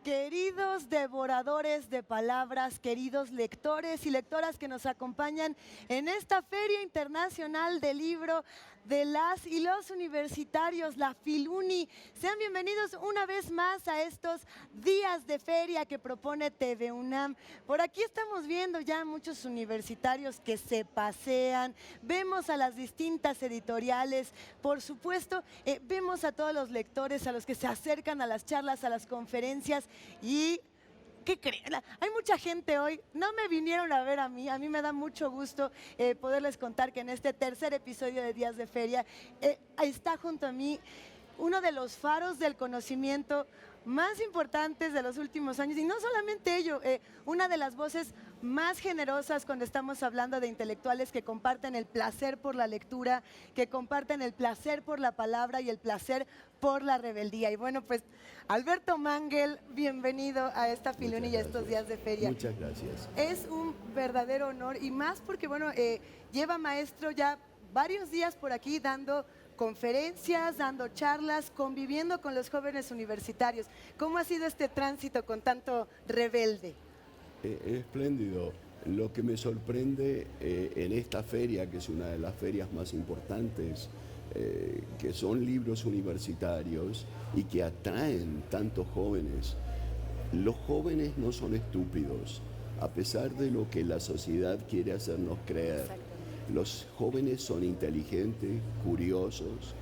Queridos devoradores de palabras, queridos lectores y lectoras que nos acompañan en esta Feria Internacional del Libro de las y los universitarios, la Filuni. Sean bienvenidos una vez más a estos días de feria que propone TV UNAM. Por aquí estamos viendo ya muchos universitarios que se pasean, vemos a las distintas editoriales, por supuesto, vemos a todos los lectores, a los que se acercan a las charlas, a las conferencias y... ¿qué creen? Hay mucha gente hoy, no me vinieron a ver a mí me da mucho gusto poderles contar que en este tercer episodio de Días de Feria está junto a mí uno de los faros del conocimiento más importantes de los últimos años, y no solamente ello, una de las voces más generosas cuando estamos hablando de intelectuales que comparten el placer por la lectura, que comparten el placer por la palabra y el placer por la rebeldía. Y bueno, pues Alberto Mangel, bienvenido a esta Filuni y a estos días de feria. Muchas gracias. Es un verdadero honor, y más porque, bueno, lleva maestro ya varios días por aquí dando conferencias, dando charlas, conviviendo con los jóvenes universitarios. ¿Cómo ha sido este tránsito con tanto rebelde? Espléndido. Lo que me sorprende en esta feria, que es una de las ferias más importantes, que son libros universitarios y que atraen tantos jóvenes. Los jóvenes no son estúpidos, a pesar de lo que la sociedad quiere hacernos creer. Los jóvenes son inteligentes, curiosos,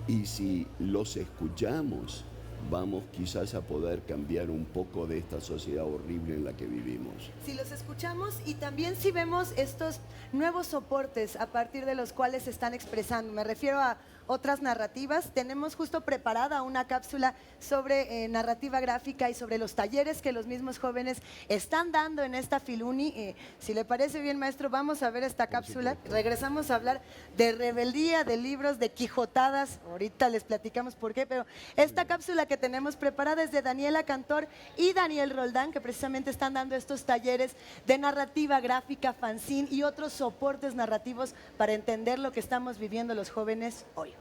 y si los escuchamos, vamos quizás a poder cambiar un poco de esta sociedad horrible en la que vivimos. Si los escuchamos y también si vemos estos nuevos soportes a partir de los cuales se están expresando, me refiero a otras narrativas. Tenemos justo preparada una cápsula sobre narrativa gráfica y sobre los talleres que los mismos jóvenes están dando en esta Filuni. Si le parece bien, maestro, vamos a ver esta cápsula. Regresamos a hablar de rebeldía, de libros, de quijotadas. Ahorita les platicamos por qué, pero esta cápsula que tenemos preparada es de Daniela Cantor y Daniel Roldán, que precisamente están dando estos talleres de narrativa gráfica, fanzine y otros soportes narrativos para entender lo que estamos viviendo los jóvenes hoy.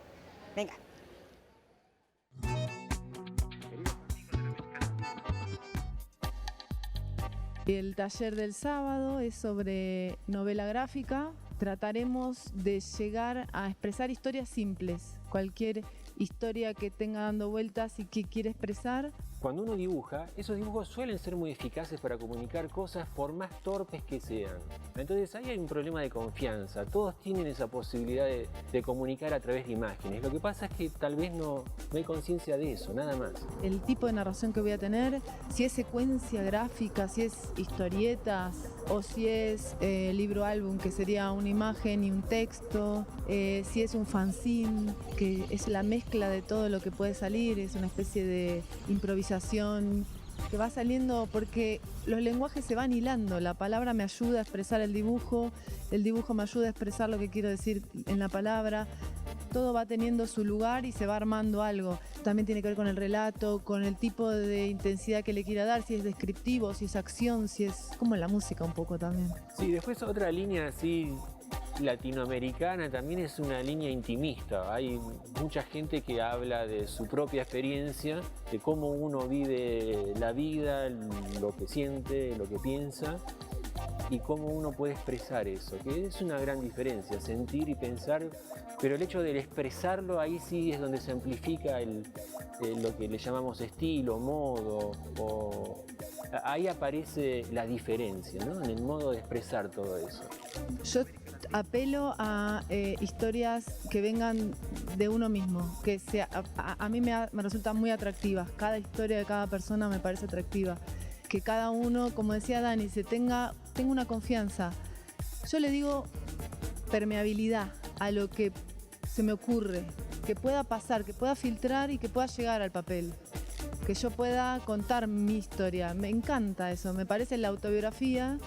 Venga. El taller del sábado es sobre novela gráfica. Trataremos de llegar a expresar historias simples, cualquier historia que tenga dando vueltas y que quiere expresar. Cuando uno dibuja, esos dibujos suelen ser muy eficaces para comunicar cosas por más torpes que sean. Entonces ahí hay un problema de confianza. Todos tienen esa posibilidad de comunicar a través de imágenes. Lo que pasa es que tal vez no hay conciencia de eso, nada más. El tipo de narración que voy a tener, si es secuencia gráfica, si es historietas o si es libro álbum, que sería una imagen y un texto, si es un fanzine, que es la mezcla de todo lo que puede salir, es una especie de improvisación que va saliendo porque los lenguajes se van hilando. La palabra me ayuda a expresar el dibujo me ayuda a expresar lo que quiero decir en la palabra. Todo va teniendo su lugar y se va armando algo. También tiene que ver con el relato, con el tipo de intensidad que le quiera dar, si es descriptivo, si es acción, si es como la música un poco también. Sí, después otra línea así latinoamericana también es una línea intimista. Hay mucha gente que habla de su propia experiencia, de cómo uno vive la vida, lo que siente, lo que piensa y cómo uno puede expresar eso, que es una gran diferencia, sentir y pensar, pero el hecho de expresarlo ahí sí es donde se amplifica lo que le llamamos estilo, modo, ahí aparece la diferencia, ¿no? En el modo de expresar todo eso. Yo apelo a historias que vengan de uno mismo, que a mí me resultan muy atractivas. Cada historia de cada persona me parece atractiva. Que cada uno, como decía Dani, tenga una confianza. Yo le digo permeabilidad a lo que se me ocurre, que pueda pasar, que pueda filtrar y que pueda llegar al papel. Que yo pueda contar mi historia. Me encanta eso, me parece la autobiografía,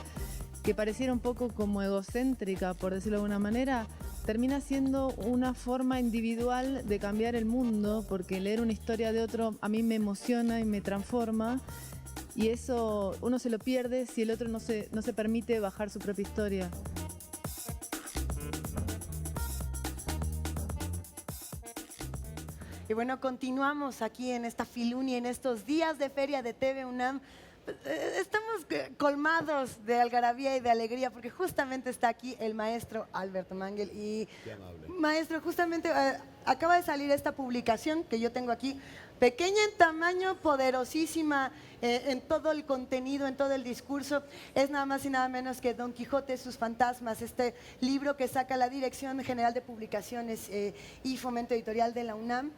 que pareciera un poco como egocéntrica, por decirlo de alguna manera, termina siendo una forma individual de cambiar el mundo, porque leer una historia de otro a mí me emociona y me transforma, y eso uno se lo pierde si el otro no se permite bajar su propia historia. Y bueno, continuamos aquí en esta Filuni, en estos días de feria de TV UNAM. Estamos colmados de algarabía y de alegría porque justamente está aquí el maestro Alberto Mangel. Y Qué amable. maestro, justamente acaba de salir esta publicación que yo tengo aquí, pequeña en tamaño, poderosísima en todo el contenido, en todo el discurso. Es nada más y nada menos que Don Quijote, sus fantasmas, este libro que saca la Dirección General de Publicaciones y Fomento Editorial de la UNAM.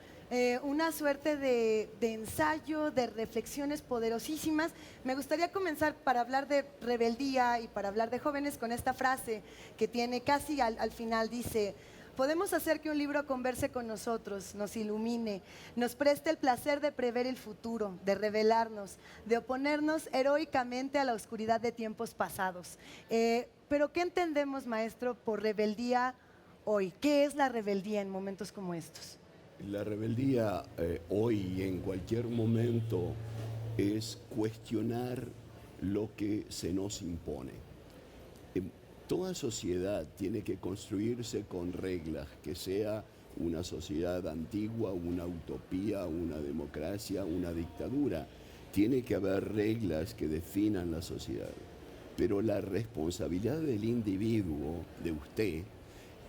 Una suerte de ensayo, de reflexiones poderosísimas. Me gustaría comenzar para hablar de rebeldía y para hablar de jóvenes con esta frase que tiene casi al final, dice: podemos hacer que un libro converse con nosotros, nos ilumine, nos preste el placer de prever el futuro, de revelarnos, de oponernos heroicamente a la oscuridad de tiempos pasados. Pero ¿qué entendemos, maestro, por rebeldía hoy? ¿Qué es la rebeldía en momentos como estos? La rebeldía hoy y en cualquier momento es cuestionar lo que se nos impone. Toda sociedad tiene que construirse con reglas, que sea una sociedad antigua, una utopía, una democracia, una dictadura. Tiene que haber reglas que definan la sociedad. Pero la responsabilidad del individuo, de usted,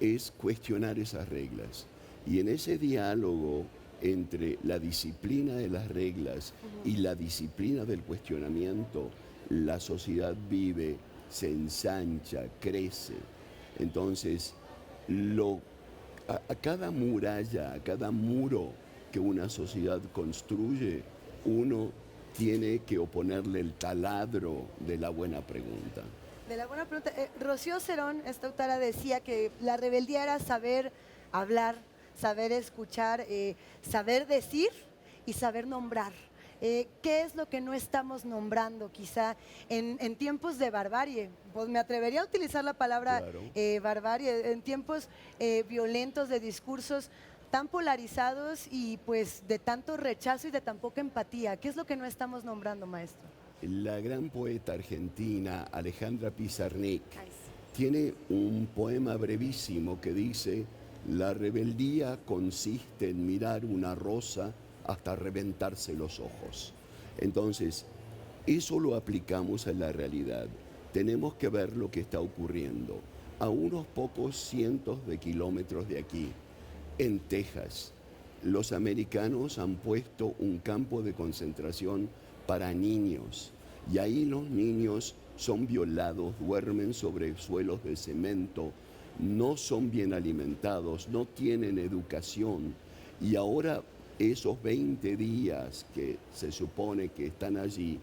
es cuestionar esas reglas. Y en ese diálogo entre la disciplina de las reglas y la disciplina del cuestionamiento, la sociedad vive, se ensancha, crece. Entonces, a cada muralla, a cada muro que una sociedad construye, uno tiene que oponerle el taladro de la buena pregunta. De la buena pregunta. Rocío Cerón, esta autora, decía que la rebeldía era saber hablar, saber escuchar, saber decir y saber nombrar. ¿Qué es lo que no estamos nombrando quizá en tiempos de barbarie? Pues me atrevería a utilizar la palabra Claro. Barbarie, en tiempos violentos, de discursos tan polarizados y pues de tanto rechazo y de tan poca empatía. ¿Qué es lo que no estamos nombrando, maestro? La gran poeta argentina Alejandra Pizarnik Ay, sí. tiene un poema brevísimo que dice: la rebeldía consiste en mirar una rosa hasta reventarse los ojos. Entonces, eso lo aplicamos a la realidad. Tenemos que ver lo que está ocurriendo a unos pocos cientos de kilómetros de aquí, en Texas. Los americanos han puesto un campo de concentración para niños y ahí los niños son violados, duermen sobre suelos de cemento, no son bien alimentados, no tienen educación, y ahora esos 20 días que se supone que están allí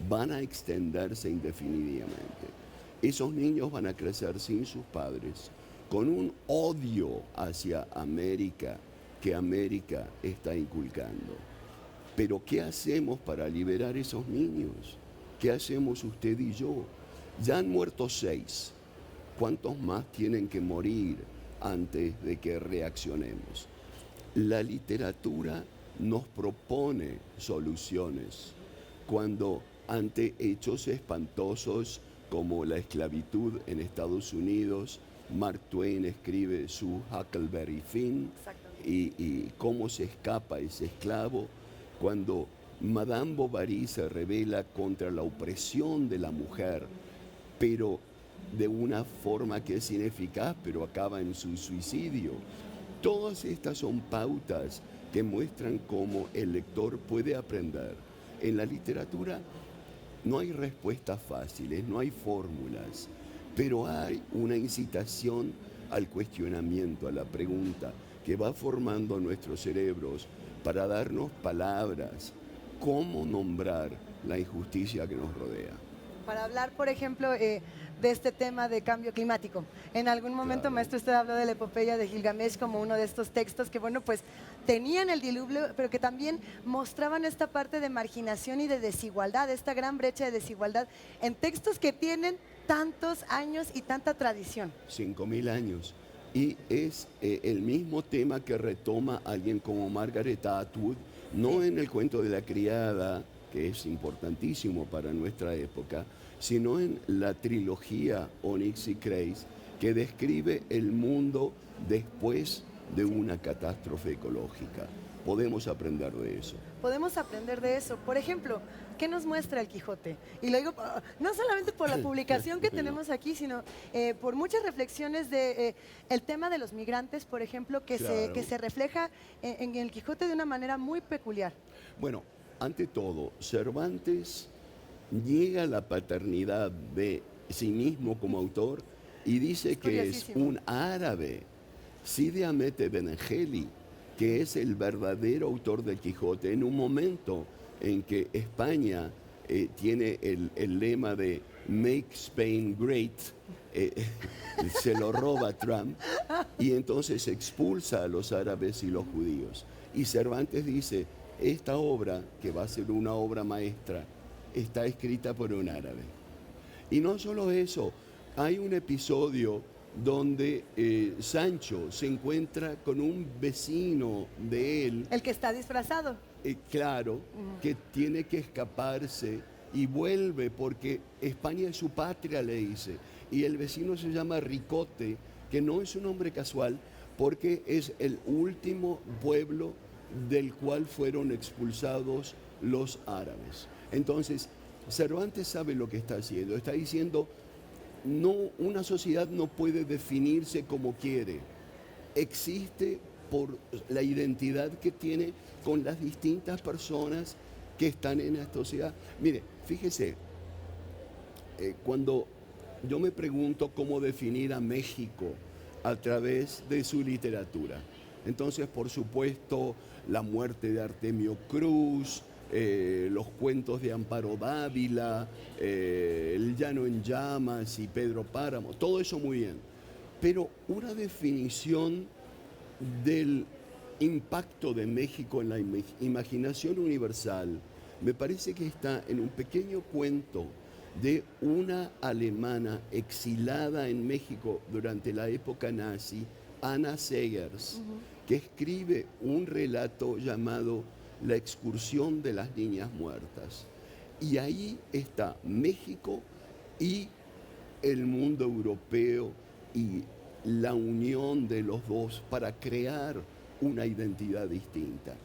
van a extenderse indefinidamente. Esos niños van a crecer sin sus padres, con un odio hacia América que América está inculcando. Pero ¿qué hacemos para liberar esos niños? ¿Qué hacemos usted y yo? Ya han muerto 6. ¿Cuántos más tienen que morir antes de que reaccionemos? La literatura nos propone soluciones. Cuando ante hechos espantosos como la esclavitud en Estados Unidos, Mark Twain escribe su Huckleberry Finn y cómo se escapa ese esclavo. Cuando Madame Bovary se rebela contra la opresión de la mujer, pero de una forma que es ineficaz, pero acaba en su suicidio. Todas estas son pautas que muestran cómo el lector puede aprender. En la literatura no hay respuestas fáciles, no hay fórmulas, pero hay una incitación al cuestionamiento, a la pregunta, que va formando nuestros cerebros para darnos palabras, cómo nombrar la injusticia que nos rodea. Para hablar, por ejemplo, de este tema de cambio climático. En algún momento, Claro. maestro, usted habló de la epopeya de Gilgamesh como uno de estos textos que, bueno, pues tenían el diluvio, pero que también mostraban esta parte de marginación y de desigualdad, esta gran brecha de desigualdad en textos que tienen tantos años y tanta tradición. 5.000 años. Y es el mismo tema que retoma alguien como Margaret Atwood, no en el cuento de la criada, que es importantísimo para nuestra época, sino en la trilogía Onyx y Grace, que describe el mundo después de una catástrofe ecológica. Podemos aprender de eso. Podemos aprender de eso. Por ejemplo, ¿qué nos muestra el Quijote? Y lo digo no solamente por la publicación que tenemos aquí, sino por muchas reflexiones de el tema de los migrantes, por ejemplo, que se refleja en el Quijote de una manera muy peculiar. Bueno, ante todo, Cervantes niega la paternidad de sí mismo como autor y dice que es curiosísimo. un árabe, Cide Hamete Benengeli, que es el verdadero autor del Quijote, en un momento en que España tiene el lema de Make Spain Great, se lo roba Trump, y entonces expulsa a los árabes y los judíos. Y Cervantes dice, esta obra, que va a ser una obra maestra, está escrita por un árabe. Y no solo eso, hay un episodio donde Sancho se encuentra con un vecino de él, El que está disfrazado. claro, que tiene que escaparse y vuelve porque España es su patria, le dice. Y el vecino se llama Ricote, que no es un nombre casual, porque es el último pueblo del cual fueron expulsados los árabes. Entonces, Cervantes sabe lo que está haciendo. Está diciendo, no, una sociedad no puede definirse como quiere. Existe por la identidad que tiene con las distintas personas que están en esta sociedad. Mire, fíjese, cuando yo me pregunto cómo definir a México a través de su literatura, entonces, por supuesto, la muerte de Artemio Cruz, los cuentos de Amparo Dávila, El Llano en Llamas y Pedro Páramo, todo eso muy bien. Pero una definición del impacto de México en la imaginación universal me parece que está en un pequeño cuento de una alemana exilada en México durante la época nazi, Anna Segers, que escribe un relato llamado La excursión de las niñas muertas. Y ahí está México y el mundo europeo y la unión de los dos para crear una identidad distinta.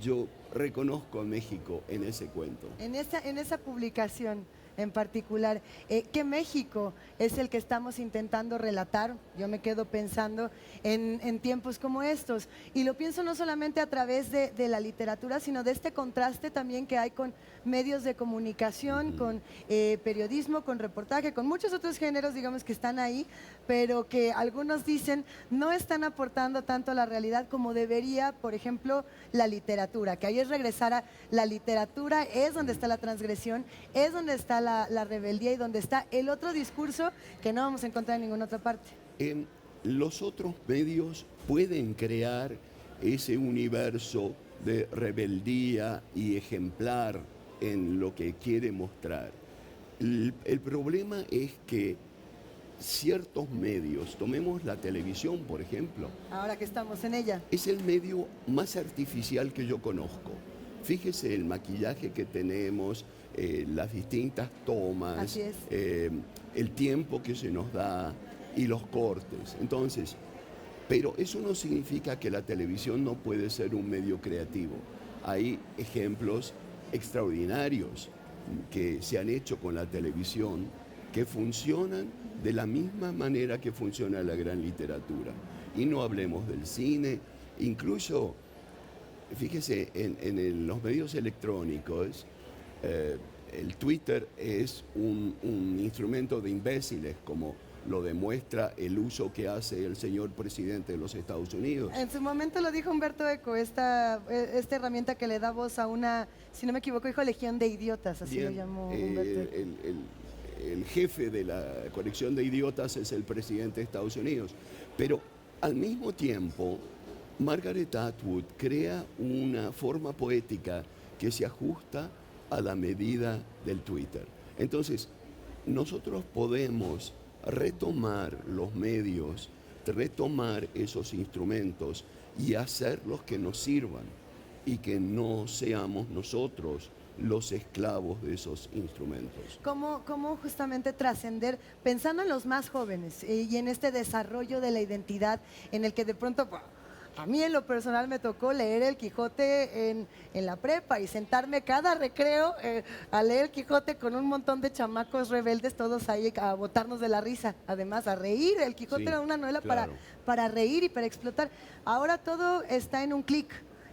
Yo reconozco a México en ese cuento. En esa publicación en particular, ¿qué México es el que estamos intentando relatar? Yo me quedo pensando en tiempos como estos. Y lo pienso no solamente a través de la literatura, sino de este contraste también que hay con medios de comunicación, con periodismo, con reportaje, con muchos otros géneros, digamos, que están ahí, pero que algunos dicen no están aportando tanto a la realidad como debería, por ejemplo, la literatura, que ahí es regresar a la literatura, es donde está la transgresión, es donde está la rebeldía y donde está el otro discurso que no vamos a encontrar en ninguna otra parte. Los otros medios pueden crear ese universo de rebeldía y ejemplar en lo que quiere mostrar. El problema es que ciertos medios, tomemos la televisión, por ejemplo. Ahora que estamos en ella. Es el medio más artificial que yo conozco. Fíjese el maquillaje que tenemos, las distintas tomas, Así es. el tiempo que se nos da y los cortes. Entonces, pero eso no significa que la televisión no puede ser un medio creativo. Hay ejemplos extraordinarios que se han hecho con la televisión que funcionan de la misma manera que funciona la gran literatura. Y no hablemos del cine, incluso, fíjese, en los medios electrónicos, el Twitter es un instrumento de imbéciles, como lo demuestra el uso que hace el señor presidente de los Estados Unidos. En su momento lo dijo Humberto Eco, esta herramienta que le da voz a una, si no me equivoco, dijo legión de idiotas, así Bien, lo llamó Humberto Eco. el jefe de la colección de idiotas es el presidente de Estados Unidos. Pero al mismo tiempo, Margaret Atwood crea una forma poética que se ajusta a la medida del Twitter. Entonces, nosotros podemos retomar los medios, retomar esos instrumentos y hacerlos que nos sirvan y que no seamos nosotros los esclavos de esos instrumentos. ¿Cómo justamente trascender, pensando en los más jóvenes y en este desarrollo de la identidad en el que de pronto A mí en lo personal me tocó leer el Quijote en la prepa y sentarme cada recreo a leer el Quijote con un montón de chamacos rebeldes, todos ahí a botarnos de la risa, además a reír. El Quijote Sí, era una novela claro. para reír y para explotar. Ahora todo está en un clic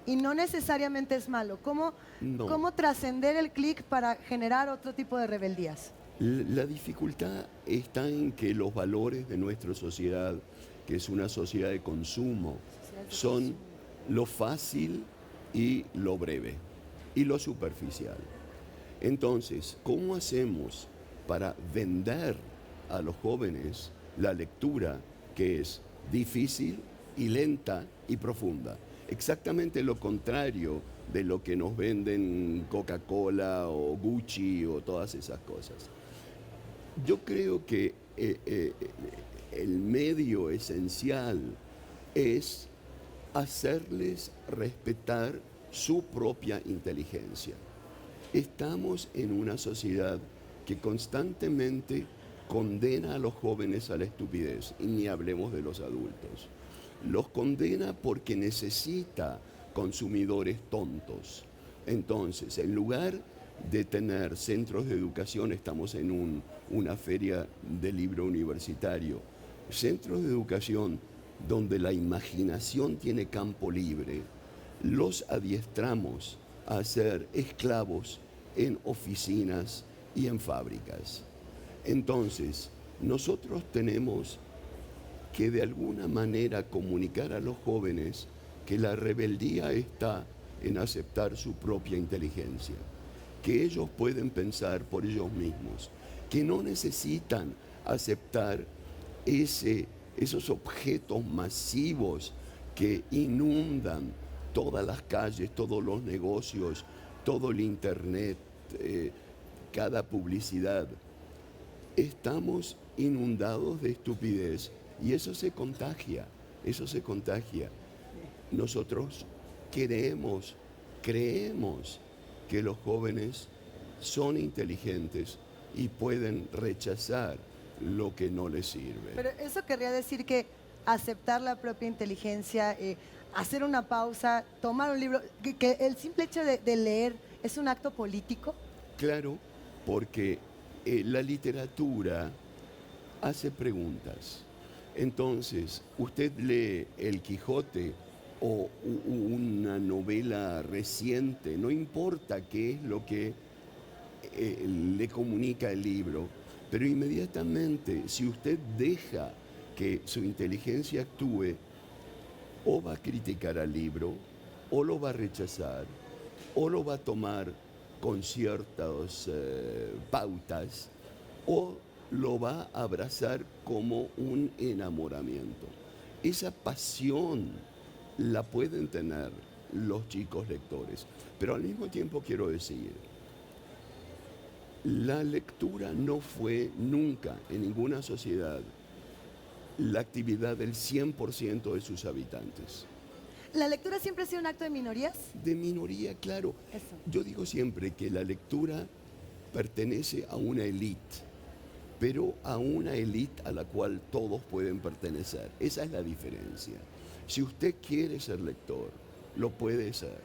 y no necesariamente es malo. No. ¿Cómo trascender el clic para generar otro tipo de rebeldías? La dificultad está en que los valores de nuestra sociedad, que es una sociedad de consumo, son lo fácil y lo breve y lo superficial. Entonces, ¿cómo hacemos para vender a los jóvenes la lectura que es difícil y lenta y profunda? Exactamente lo contrario de lo que nos venden Coca-Cola o Gucci o todas esas cosas. Yo creo que el medio esencial es hacerles respetar su propia inteligencia. Estamos en una sociedad que constantemente condena a los jóvenes a la estupidez, y ni hablemos de los adultos. Los condena porque necesita consumidores tontos. Entonces, en lugar de tener centros de educación, estamos en una feria de libro universitario, centros de educación donde la imaginación tiene campo libre, los adiestramos a ser esclavos en oficinas y en fábricas. Entonces, nosotros tenemos que de alguna manera comunicar a los jóvenes que la rebeldía está en aceptar su propia inteligencia, que ellos pueden pensar por ellos mismos, que no necesitan aceptar esos objetos masivos que inundan todas las calles, todos los negocios, todo el internet, cada publicidad. Estamos inundados de estupidez y eso se contagia, eso se contagia. Nosotros creemos que los jóvenes son inteligentes y pueden rechazar lo que no les sirve. Pero eso querría decir que aceptar la propia inteligencia, hacer una pausa, tomar un libro, que el simple hecho de leer es un acto político. Claro, porque la literatura hace preguntas. Entonces, usted lee El Quijote o una novela reciente, no importa qué es lo que le comunica el libro, pero inmediatamente, si usted deja que su inteligencia actúe, o va a criticar al libro, o lo va a rechazar, o lo va a tomar con ciertas pautas, o lo va a abrazar como un enamoramiento. Esa pasión la pueden tener los chicos lectores, pero al mismo tiempo quiero decir, la lectura no fue nunca en ninguna sociedad la actividad del 100% de sus habitantes. ¿La lectura siempre ha sido un acto de minorías? De minoría, claro. Eso. Yo digo siempre que la lectura pertenece a una élite, pero a una élite a la cual todos pueden pertenecer. Esa es la diferencia. Si usted quiere ser lector, lo puede ser.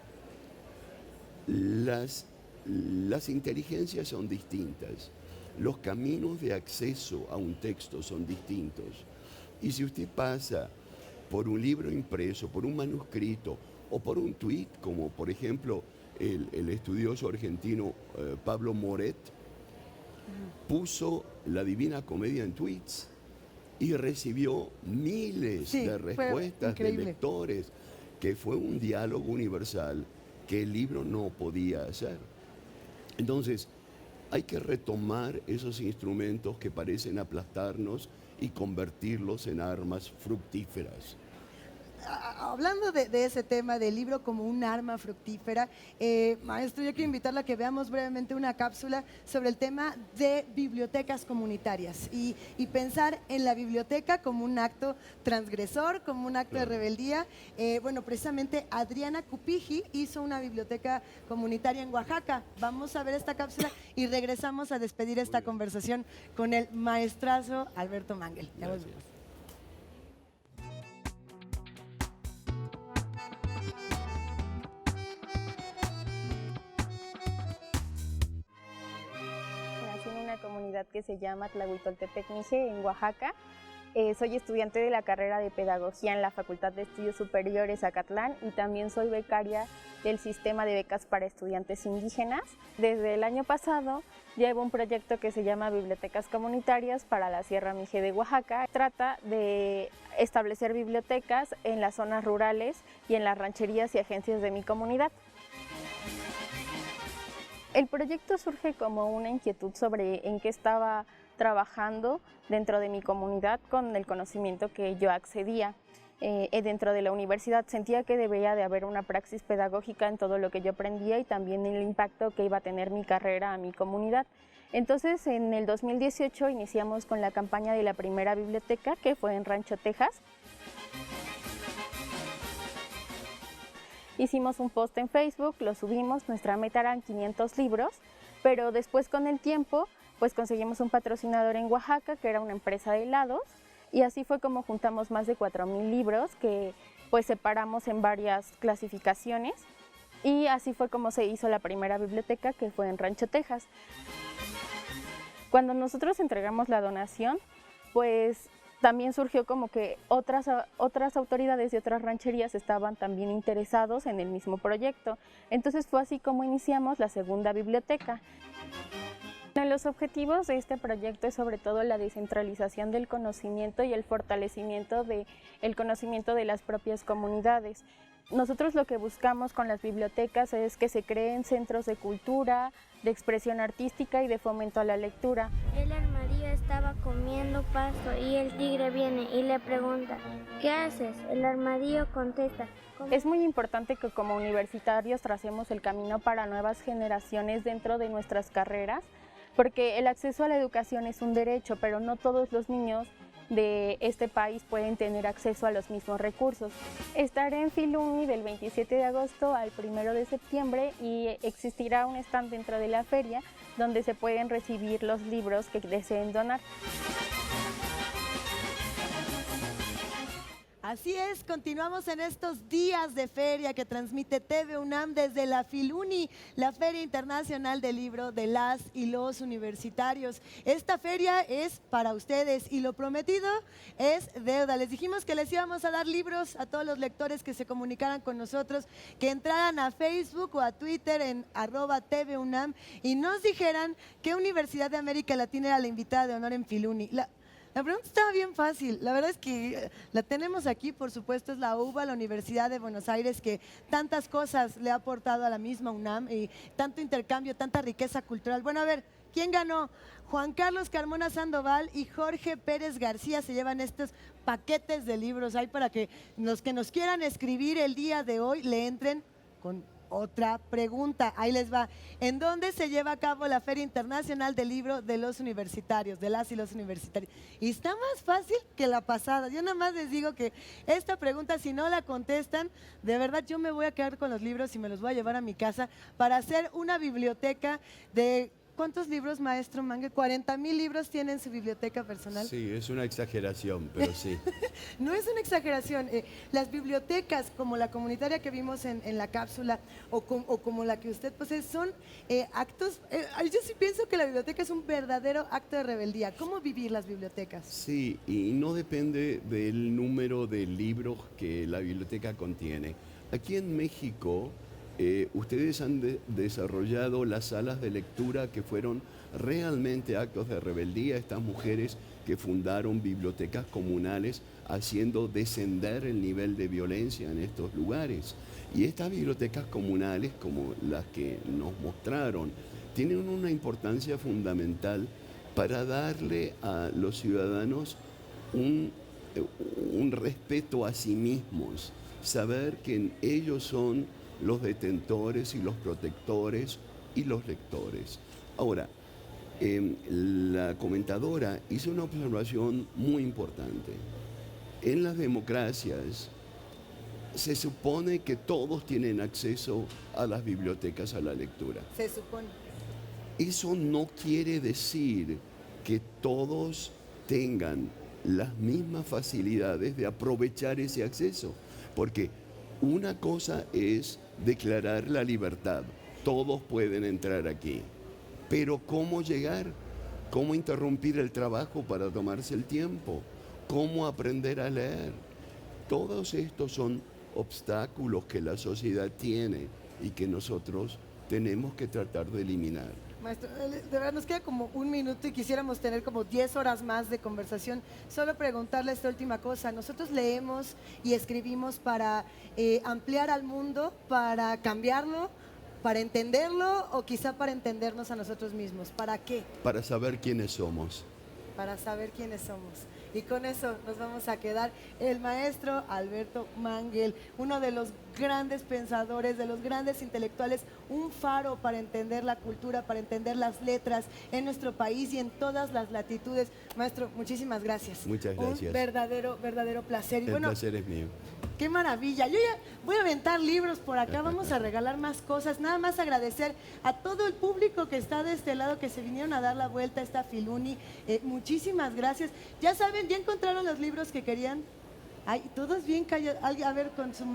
Las inteligencias son distintas, los caminos de acceso a un texto son distintos. Y si usted pasa por un libro impreso, por un manuscrito o por un tuit, como por ejemplo el estudioso argentino Pablo Moret, puso La Divina Comedia en tweets y recibió miles de respuestas de lectores, que fue un diálogo universal que el libro no podía hacer. Entonces, hay que retomar esos instrumentos que parecen aplastarnos y convertirlos en armas fructíferas. Hablando de ese tema del libro como un arma fructífera, maestro, yo quiero invitarla a que veamos brevemente una cápsula sobre el tema de bibliotecas comunitarias y pensar en la biblioteca como un acto transgresor, como un acto de rebeldía. Bueno, precisamente Adriana Cupiji hizo una biblioteca comunitaria en Oaxaca. Vamos a ver esta cápsula y regresamos a despedir esta conversación con el maestrazo Alberto Mangel. Ya volvemos. comunidad que se llama Tlahuitoltepec Mije, en Oaxaca. Soy estudiante de la carrera de Pedagogía en la Facultad de Estudios Superiores Acatlán y también soy becaria del sistema de becas para estudiantes indígenas. Desde el año pasado llevo un proyecto que se llama Bibliotecas Comunitarias para la Sierra Mije de Oaxaca. Trata de establecer bibliotecas en las zonas rurales y en las rancherías y agencias de mi comunidad. El proyecto surge como una inquietud sobre en qué estaba trabajando dentro de mi comunidad con el conocimiento que yo accedía. Dentro de la universidad sentía que debía de haber una praxis pedagógica en todo lo que yo aprendía y también el impacto que iba a tener mi carrera a mi comunidad. Entonces, en el 2018 iniciamos con la campaña de la primera biblioteca, que fue en Rancho, Texas. Hicimos un post en Facebook, lo subimos, nuestra meta eran 500 libros, pero después con el tiempo pues conseguimos un patrocinador en Oaxaca, que era una empresa de helados, y así fue como juntamos más de 4,000 libros que pues separamos en varias clasificaciones, y así fue como se hizo la primera biblioteca, que fue en Rancho, Texas. Cuando nosotros entregamos la donación, pues también surgió como que otras autoridades de otras rancherías estaban también interesados en el mismo proyecto. Entonces fue así como iniciamos la segunda biblioteca. Los objetivos de este proyecto es sobre todo la descentralización del conocimiento y el fortalecimiento del conocimiento de las propias comunidades. Nosotros lo que buscamos con las bibliotecas es que se creen centros de cultura, de expresión artística y de fomento a la lectura. El armadillo estaba comiendo pasto y el tigre viene y le pregunta, ¿qué haces? El armadillo contesta. Es muy importante que como universitarios tracemos el camino para nuevas generaciones dentro de nuestras carreras, porque el acceso a la educación es un derecho, pero no todos los niños de este país pueden tener acceso a los mismos recursos. Estaré en Filuni del 27 de agosto al 1 de septiembre y existirá un stand dentro de la feria donde se pueden recibir los libros que deseen donar. Así es, continuamos en estos días de feria que transmite TV UNAM desde la Filuni, la Feria Internacional del Libro de las y los Universitarios. Esta feria es para ustedes y lo prometido es deuda. Les dijimos que les íbamos a dar libros a todos los lectores que se comunicaran con nosotros, que entraran a Facebook o a Twitter en @TV UNAM y nos dijeran qué Universidad de América Latina era la invitada de honor en Filuni. La pregunta estaba bien fácil, la verdad es que la tenemos aquí, por supuesto, es la UBA, la Universidad de Buenos Aires, que tantas cosas le ha aportado a la misma UNAM y tanto intercambio, tanta riqueza cultural. Bueno, a ver, ¿quién ganó? Juan Carlos Carmona Sandoval y Jorge Pérez García se llevan estos paquetes de libros ahí para que los que nos quieran escribir el día de hoy le entren con otra pregunta. Ahí les va. ¿En dónde se lleva a cabo la Feria Internacional del Libro de los Universitarios, de las y los universitarios? Y está más fácil que la pasada. Yo nada más les digo que esta pregunta, si no la contestan, de verdad yo me voy a quedar con los libros y me los voy a llevar a mi casa para hacer una biblioteca de... ¿Cuántos libros, maestro Mangue? 40,000 libros tiene en su biblioteca personal. Sí, es una exageración, pero sí. No es una exageración. Las bibliotecas, como la comunitaria que vimos en la cápsula, o como la que usted posee, son actos... yo sí pienso que la biblioteca es un verdadero acto de rebeldía. ¿Cómo vivir las bibliotecas? Sí, y no depende del número de libros que la biblioteca contiene. Aquí en México... ustedes han desarrollado las salas de lectura que fueron realmente actos de rebeldía, estas mujeres que fundaron bibliotecas comunales haciendo descender el nivel de violencia en estos lugares. Y estas bibliotecas comunales, como las que nos mostraron, tienen una importancia fundamental para darle a los ciudadanos un respeto a sí mismos, saber que ellos son los detentores y los protectores y los lectores. Ahora, la comentadora hizo una observación muy importante. En las democracias se supone que todos tienen acceso a las bibliotecas, a la lectura. Se supone. Eso no quiere decir que todos tengan las mismas facilidades de aprovechar ese acceso, porque una cosa es declarar la libertad, todos pueden entrar aquí, pero ¿cómo llegar? cómo interrumpir el trabajo para tomarse el tiempo, cómo aprender a leer. Todos estos son obstáculos que la sociedad tiene y que nosotros tenemos que tratar de eliminar. Maestro, de verdad nos queda como un minuto y quisiéramos tener como 10 horas más de conversación. Solo preguntarle esta última cosa. Nosotros leemos y escribimos para ampliar al mundo, para cambiarlo, para entenderlo o quizá para entendernos a nosotros mismos. ¿Para qué? Para saber quiénes somos. Para saber quiénes somos. Y con eso nos vamos a quedar. El maestro Alberto Mangel, uno de los grandes pensadores, de los grandes intelectuales, un faro para entender la cultura, para entender las letras en nuestro país y en todas las latitudes. Maestro, muchísimas gracias. Muchas gracias. Un verdadero placer. Y El bueno, placer es mío. qué maravilla. Yo ya voy a aventar libros por acá, vamos a regalar más cosas. Nada más agradecer a todo el público que está de este lado, que se vinieron a dar la vuelta a esta Filuni. Muchísimas gracias. Ya saben, ¿ya encontraron los libros que querían? Ay, todos bien callados. A ver, con su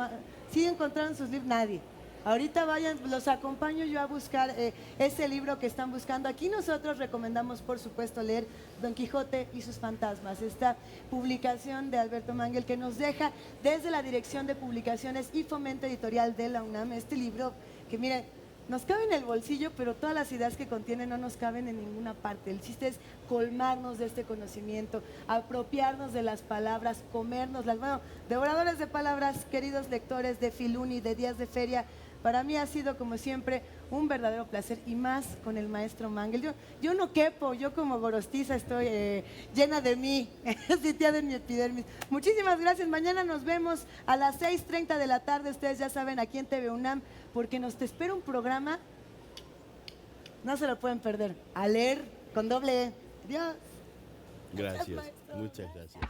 ¿sí encontraron sus libros? Nadie. Ahorita vayan, los acompaño yo a buscar ese libro que están buscando. Aquí nosotros recomendamos, por supuesto, leer Don Quijote y sus fantasmas, esta publicación de Alberto Mangel que nos deja desde la Dirección de Publicaciones y Fomento Editorial de la UNAM este libro que, miren, nos cabe en el bolsillo, pero todas las ideas que contiene no nos caben en ninguna parte. El chiste es colmarnos de este conocimiento, apropiarnos de las palabras, comérnoslas. Bueno, devoradores de palabras, queridos lectores de Filuni, de Días de Feria, para mí ha sido, como siempre, un verdadero placer y más con el maestro Mangel. Yo no quepo, yo como gorostiza estoy llena de mí, sitiada en mi epidermis. Muchísimas gracias. Mañana nos vemos a las 6:30 de la tarde. Ustedes ya saben, aquí en TV UNAM, porque nos te espera un programa, no se lo pueden perder. A leer con doble E. Adiós. Gracias. Muchas gracias.